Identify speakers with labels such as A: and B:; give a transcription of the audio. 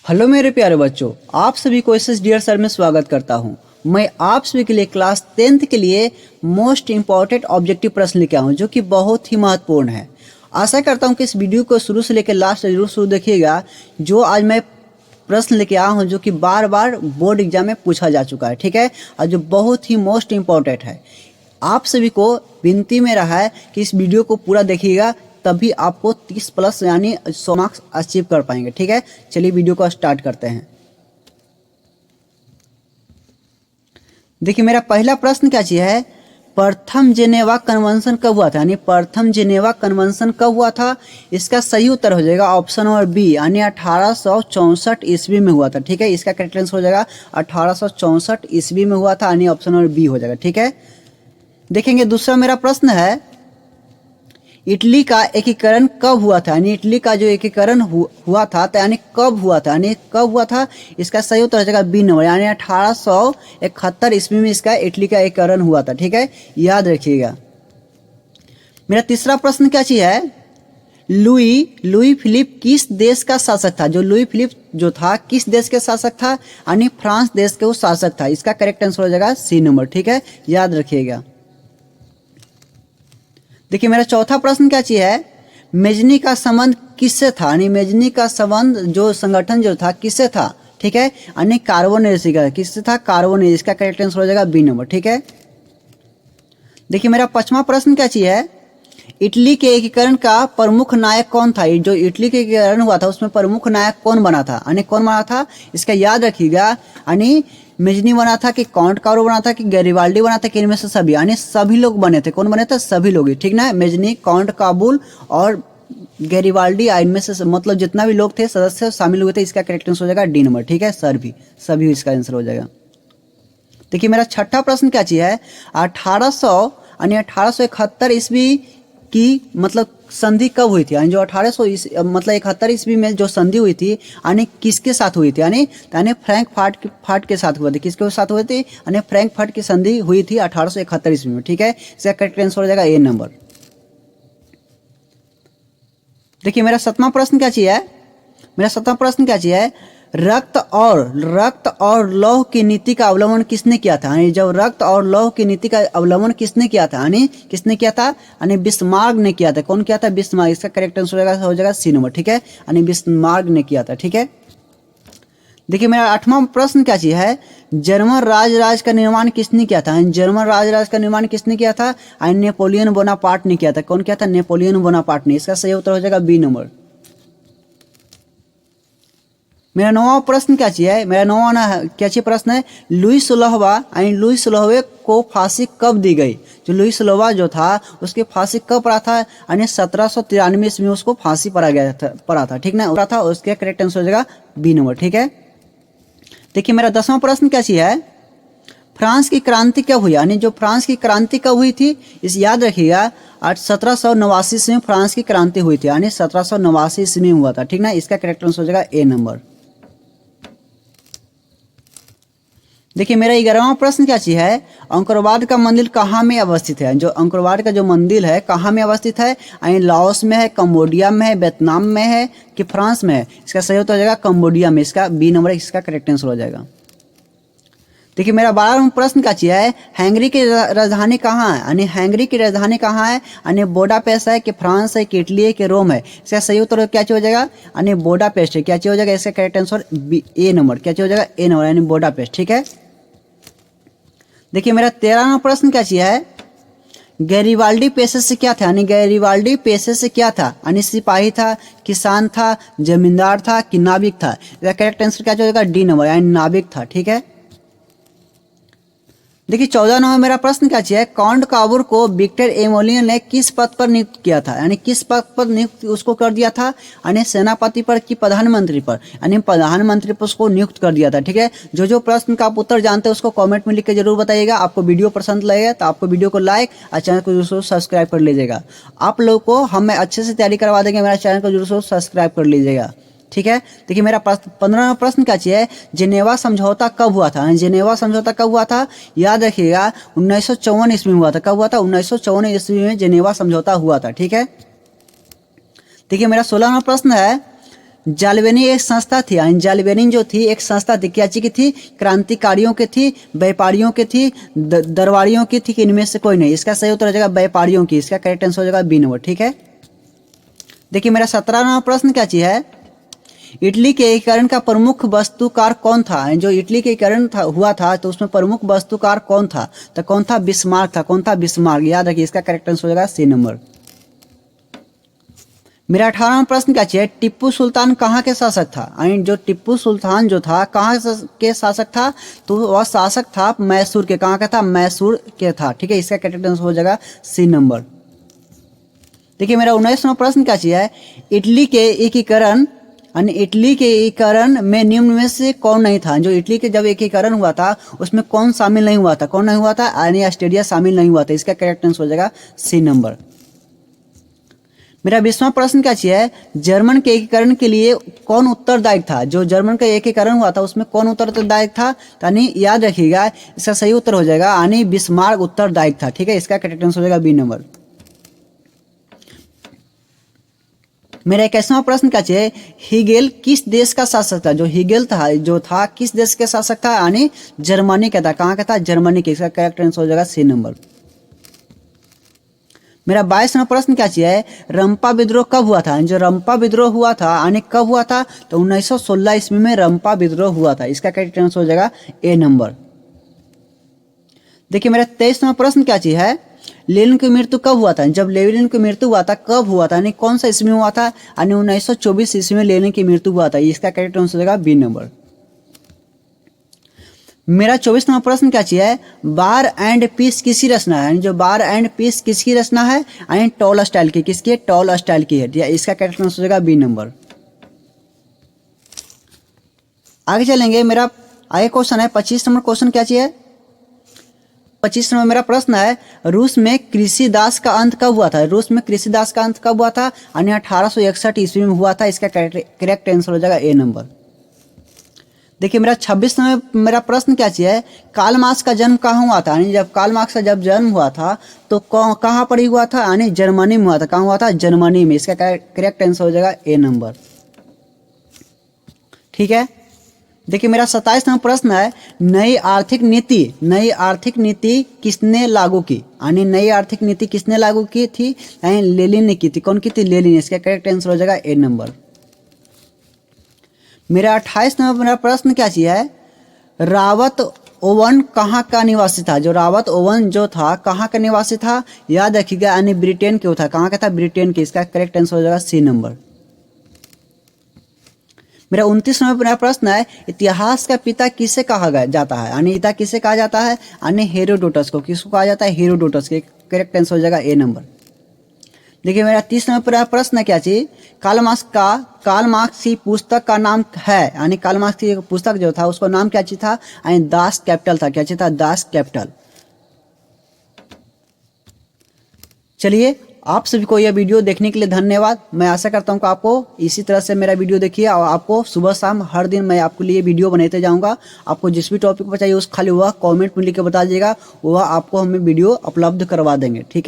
A: Hello मेरे प्यारे बच्चों, आप सभी को एस डियर सर में स्वागत करता हूं। मैं आप सभी के लिए क्लास 10th के लिए मोस्ट इम्पॉर्टेंट ऑब्जेक्टिव प्रश्न लेके आया हूं जो कि बहुत ही महत्वपूर्ण है। आशा करता हूं कि इस वीडियो को शुरू से लेकर लास्ट जरूर देखिएगा। जो आज मैं प्रश्न लेके आया हूं जो कि बार बार बोर्ड एग्जाम में पूछा जा चुका है, ठीक है, और जो बहुत ही मोस्ट इम्पॉर्टेंट है। आप सभी को विनती में रहा है कि इस वीडियो को पूरा देखिएगा, तभी आपको 30 प्लस यानी 100 मार्क्स अचीव कर पाएंगे, ठीक है। चलिए वीडियो को स्टार्ट करते हैं। देखिए मेरा पहला प्रश्न क्या चीज है, प्रथम जेनेवा कन्वेंशन कब हुआ था, यानी प्रथम जेनेवा कन्वेंशन कब हुआ था। इसका सही उत्तर हो जाएगा ऑप्शन नंबर बी, यानी 1864 ईस्वी में हुआ था, ठीक है। इसका करेक्ट आंसर हो जाएगा 1864 ईस्वी में हुआ था, यानी ऑप्शन नंबर बी हो जाएगा, ठीक है। देखेंगे दूसरा मेरा प्रश्न है, इटली का एकीकरण कब हुआ था, यानी इटली का जो एकीकरण हुआ था तो यानी कब हुआ था, यानी कब हुआ था। इसका सही उत्तर हो जाएगा बी नंबर, यानी 1871 ईस्वी में इसका इटली का एकीकरण हुआ था, ठीक है, याद रखिएगा। मेरा तीसरा प्रश्न क्या चीज है, लुई फिलिप किस देश का शासक था। जो लुई फिलिप जो था किस देश के शासक था, यानी फ्रांस देश के वो शासक था। इसका करेक्ट आंसर हो जाएगा सी नंबर, ठीक है, याद रखिएगा। देखिए मेरा चौथा प्रश्न क्या चीज है, मेजनी का संबंध किससे था, यानी मेजनी का संबंध जो संगठन जो था किससे था, ठीक है, यानी कार्बोनेसी का किससे था, कार्बोनेसी। इसका करेक्ट आंसर हो जाएगा बी नंबर, ठीक है। देखिए मेरा पांचवा प्रश्न क्या चीज है, इटली के एकीकरण का प्रमुख नायक कौन था। जो इटली के एकीकरण हुआ था उसमें प्रमुख नायक कौन बना था, यानी कौन बना था। इसका याद रखिएगा, यानी मेजनी बना था कि काउंट कारो बना था कि गैरिबाल्डी बना था कि इनमें से सभी, यानी सभी लोग बने थे। कौन बने थे, सभी लोग, ठीक ना। मेजनी, काउंट काबुल और गैरिबाल्डी, इनमें से मतलब जितना भी लोग थे सदस्य शामिल हुए थे। इसका करेक्ट आंसर हो जाएगा डी नंबर, ठीक है, सभी इसका आंसर हो जाएगा। देखिए मेरा छठा प्रश्न क्या चीज है, 1871 ईस्वी की मतलब संधि कब हुई थी, यानी जो 1800 मतलब 71 ईस्वी में जो संधि हुई थी, यानी किसके साथ हुई थी, यानी फ्रैंकफर्ट के साथ हुआ थी। किसके साथ हुई थी, यानी फ्रैंकफर्ट की संधि हुई थी 1871 ईस्वी में, ठीक है। इसका करेक्ट आंसर हो जाएगा ए नंबर। देखिए मेरा सातवां प्रश्न क्या चीज है, मेरा सातवां प्रश्न क्या चीज है, रक्त और लौह की नीति का अवलंबन किसने किया था। यानी जब रक्त और लौह की नीति का अवलंबन किसने किया था, यानी किसने किया था, यानी बिस्मार्क ने किया था। कौन किया था, बिस्मार्क। इसका करेक्ट आंसर हो जाएगा सी नंबर, ठीक है, यानी बिस्मार्क ने किया था, ठीक है। देखिए मेरा आठवां प्रश्न क्या चीज है, जर्मन राज का निर्माण किसने किया था। जर्मन राज का निर्माण किसने किया था, नेपोलियन बोनापार्ट ने किया था। कौन किया था, नेपोलियन बोनापार्ट ने। इसका सही उत्तर हो जाएगा बी नंबर। मेरा नौवां प्रश्न क्या चीज है, मेरा नौवां क्या चीज प्रश्न है, लुई 16वां यानी लुई 16वें को फांसी कब दी गई। जो लुई 16वां जो था उसके फांसी कब पड़ा था, यानी 1793 ईस्वी में उसको फांसी पड़ा था, ठीक ना, पड़ा था। उसके करेक्ट आंसर हो जाएगा बी नंबर, ठीक है। देखिए मेरा 10वां प्रश्न क्या चीज है, फ्रांस की क्रांति कब हुई, यानी जो फ्रांस की क्रांति कब हुई थी, इस याद रखिएगा 1789 ईस्वी में फ्रांस की क्रांति हुई थी, यानी 1789 ईस्वी में हुआ था, ठीक ना। इसका करेक्ट आंसर हो जाएगा ए नंबर। देखिए मेरा 11वां प्रश्न क्या चीज है, अंकोरवाट का मंदिर कहाँ में अवस्थित है। जो अंकोरवाट का जो मंदिर है कहाँ में अवस्थित है, यानी लाओस में है, कंबोडिया में है, वियतनाम में है कि फ्रांस में है। इसका सही उत्तर हो जाएगा कंबोडिया में। इसका बी नंबर इसका करेक्ट आंसर हो जाएगा। देखिए मेरा 12वां प्रश्न क्या चीज है, हंगरी की राजधानी कहाँ है, यानी हंगरी की राजधानी कहाँ है, यानी बुडापेस्ट है कि फ्रांस है कि इटली है कि रोम है। इसका सही उत्तर क्या चीज हो जाएगा, यानी बुडापेस्ट है। क्या चीज हो जाएगा, इसका करेक्ट आंसर ए नंबर। क्या चीज हो जाएगा, ए नंबर, यानी बुडापेस्ट, ठीक है। देखिए मेरा 13वां प्रश्न क्या चीज है, गैरिबाल्डी पेशे से क्या था, यानी गैरिबाल्डी पेशे से क्या था, यानी सिपाही था, किसान था, जमींदार था कि नाविक था। इसका करेक्ट आंसर क्या हो जाएगा, डी नंबर, यानी नाविक था, ठीक है। देखिए 14 नंबर मेरा प्रश्न क्या है, काउंट काबूर को विक्टर एमोलियन ने किस पद पर नियुक्त किया था, यानी किस पद पर नियुक्त उसको कर दिया था, यानी सेनापति पर कि प्रधानमंत्री पर, यानी प्रधानमंत्री पर उसको नियुक्त कर दिया था, ठीक है। जो प्रश्न का आप उत्तर जानते हैं उसको कमेंट में लिख के जरूर बताइएगा। आपको वीडियो पसंद लगेगा तो आपको वीडियो को लाइक और चैनल को जरूर सब्सक्राइब कर लीजिएगा। आप लोग को हम अच्छे से तैयारी करवा देंगे, मेरा चैनल को जरूर सब्सक्राइब कर लीजिएगा, ठीक है। देखिए मेरा 15वां प्रश्न क्या है, जेनेवा समझौता कब हुआ था, जेनेवा समझौता कब हुआ था, याद रखिएगा 1954 ईस्वी में हुआ था। कब हुआ था, 1954 ईस्वी में जेनेवा समझौता हुआ था, ठीक है। देखिए मेरा 16वां प्रश्न है, जालबेनी एक संस्था थी, यानी जालबेनी जो थी एक संस्था थी, क्या चीज की थी? क्रांतिकारियों की थी, व्यापारियों की थी, दरबारियों की थी, कि इनमें से कोई नहीं? इसका सही उत्तर हो जाएगा व्यापारियों की। इसका करेक्ट आंसर हो जाएगा बी नंबर। ठीक है, देखिए मेरा 17वां प्रश्न क्या चीज है? इटली के एकीकरण का प्रमुख वास्तुकार कौन था? जो इटली के एकीकरण हुआ था तो उसमें प्रमुख वास्तुकार कौन था? तो कौन था? बिस्मार्क था। कौन था? बिस्मार्क। याद रखिए, इसका करेक्ट आंसर हो जाएगा सी नंबर। मेरा 18वां प्रश्न क्या चाहिए? टिप्पू सुल्तान कहाँ के शासक था? यानी जो टिप्पू सुल्तान जो था कहाँ के शासक था? तो वह शासक था मैसूर के। कहाँ का था? मैसूर के था। ठीक है, इसका करेक्ट आंसर हो जाएगा सी नंबर। देखिए मेरा 19वां प्रश्न क्या चाहिए? इटली के एकीकरण यानी इटली के एकीकरण में निम्न में से कौन नहीं था? जो इटली के जब एकीकरण हुआ था उसमें कौन शामिल नहीं हुआ था? कौन नहीं हुआ था? यानी ऑस्ट्रेलिया शामिल नहीं हुआ था। इसका करेक्ट आंसर हो जाएगा सी नंबर। मेरा 20वां प्रश्न क्या चाहिए? जर्मन के एकीकरण के लिए कौन उत्तरदायी था? जो जर्मन का एकीकरण हुआ था उसमें कौन उत्तरदायी था? यानी याद रखिएगा, इसका सही उत्तर हो जाएगा यानी बिस्मार्क उत्तरदायी था। ठीक है, इसका करेक्ट आंसर हो जाएगा बी नंबर। मेरा 21वां प्रश्न क्या चाहिए? हीगेल किस देश का शासक था? जो हीगेल था जो था किस देश के शासक था? यानी जर्मनी का था। कहाँ का था? जर्मनी के। इसका करेक्ट आंसर हो जाएगा सी नंबर। मेरा 22वां प्रश्न क्या चाहिए? रंपा विद्रोह कब हुआ था? जो रंपा विद्रोह हुआ था यानी कब हुआ था? तो 1916 ईस्वी में रंपा विद्रोह हुआ था। इसका करेक्ट आंसर हो जाएगा ए नंबर। देखिए मेरा 23वां प्रश्न क्या चीज है? लेनिन की मृत्यु कब हुआ था? जब लेनिन की मृत्यु हुआ था कब हुआ था? यानी कौन सा ईस्वी में हुआ था? यानी 1924 ईस्वी में लेनिन की मृत्यु हुआ था। इसका करेक्ट आंसर हो जाएगा बी नंबर। मेरा 24वां प्रश्न क्या चाहिए? बार एंड पीस किसकी रचना है? यानी जो बार एंड पीस किसकी रचना है? यानी टॉल स्टाइल की। किसकी है? टॉल स्टाइल की है। इसका करेक्ट आंसर हो जाएगा बी नंबर। आगे चलेंगे, मेरा आगे क्वेश्चन है 25 नंबर क्वेश्चन क्या चाहिए? 25 नंबर मेरा प्रश्न है, रूस में कृषि दास का अंत कब हुआ था? रूस में कृषि दास का अंत कब हुआ था? यानी 1861 ईस्वी में हुआ था। इसका करेक्ट आंसर हो जाएगा ए नंबर। देखिए मेरा 26 नंबर मेरा प्रश्न क्या चाहिए? कार्ल मार्क्स का जन्म कहाँ हुआ था? यानी जब कार्ल मार्क्स का जब जन्म हुआ था तो कहाँ पर ही हुआ था? यानी जर्मनी में हुआ था। कहाँ हुआ था? जर्मनी में। इसका करेक्ट आंसर हो जाएगा ए नंबर। ठीक है, देखिए मेरा 27 नंबर प्रश्न है, नई आर्थिक नीति किसने लागू की? यानी नई आर्थिक नीति किसने लागू की थी? यानी लेनिन ने की थी। कौन की थी? लेनिन। इसका करेक्ट आंसर हो जाएगा ए नंबर। मेरा 28 नंबर मेरा प्रश्न क्या चीज है? रावत ओवन कहाँ का निवासी था? जो रावत ओवन जो था कहाँ का निवासी था? याद रखिएगा, यानी ब्रिटेन के था। कहाँ का था? ब्रिटेन के। इसका करेक्ट आंसर हो जाएगा सी नंबर। मेरा 29 नंबर मेरा प्रश्न है, इतिहास का पिता किसे कहा जाता है? यानी पिता किसे कहा जाता है? यानी हेरोडोटस को। किसको कहा जाता है? हेरोडोटस के। करेक्ट आंसर हो जाएगा ए नंबर। देखिए मेरा 30 नंबर प्रश्न है क्या चीज? कार्ल मार्क्स की पुस्तक का नाम है, यानी कार्ल मार्क्स की पुस्तक जो था उसका नाम क्या चीज था? यानी दास कैपिटल था। क्या चीज था? Das Kapital. चलिए, आप सभी को यह वीडियो देखने के लिए धन्यवाद। मैं आशा करता हूं कि आपको इसी तरह से मेरा वीडियो देखिए और आपको सुबह शाम हर दिन मैं आपके लिए वीडियो बनाते जाऊंगा। आपको जिस भी टॉपिक पर चाहिए उस खाली वह कमेंट में लिख के बता दीजिएगा, वह आपको हमें वीडियो उपलब्ध करवा देंगे। ठीक है।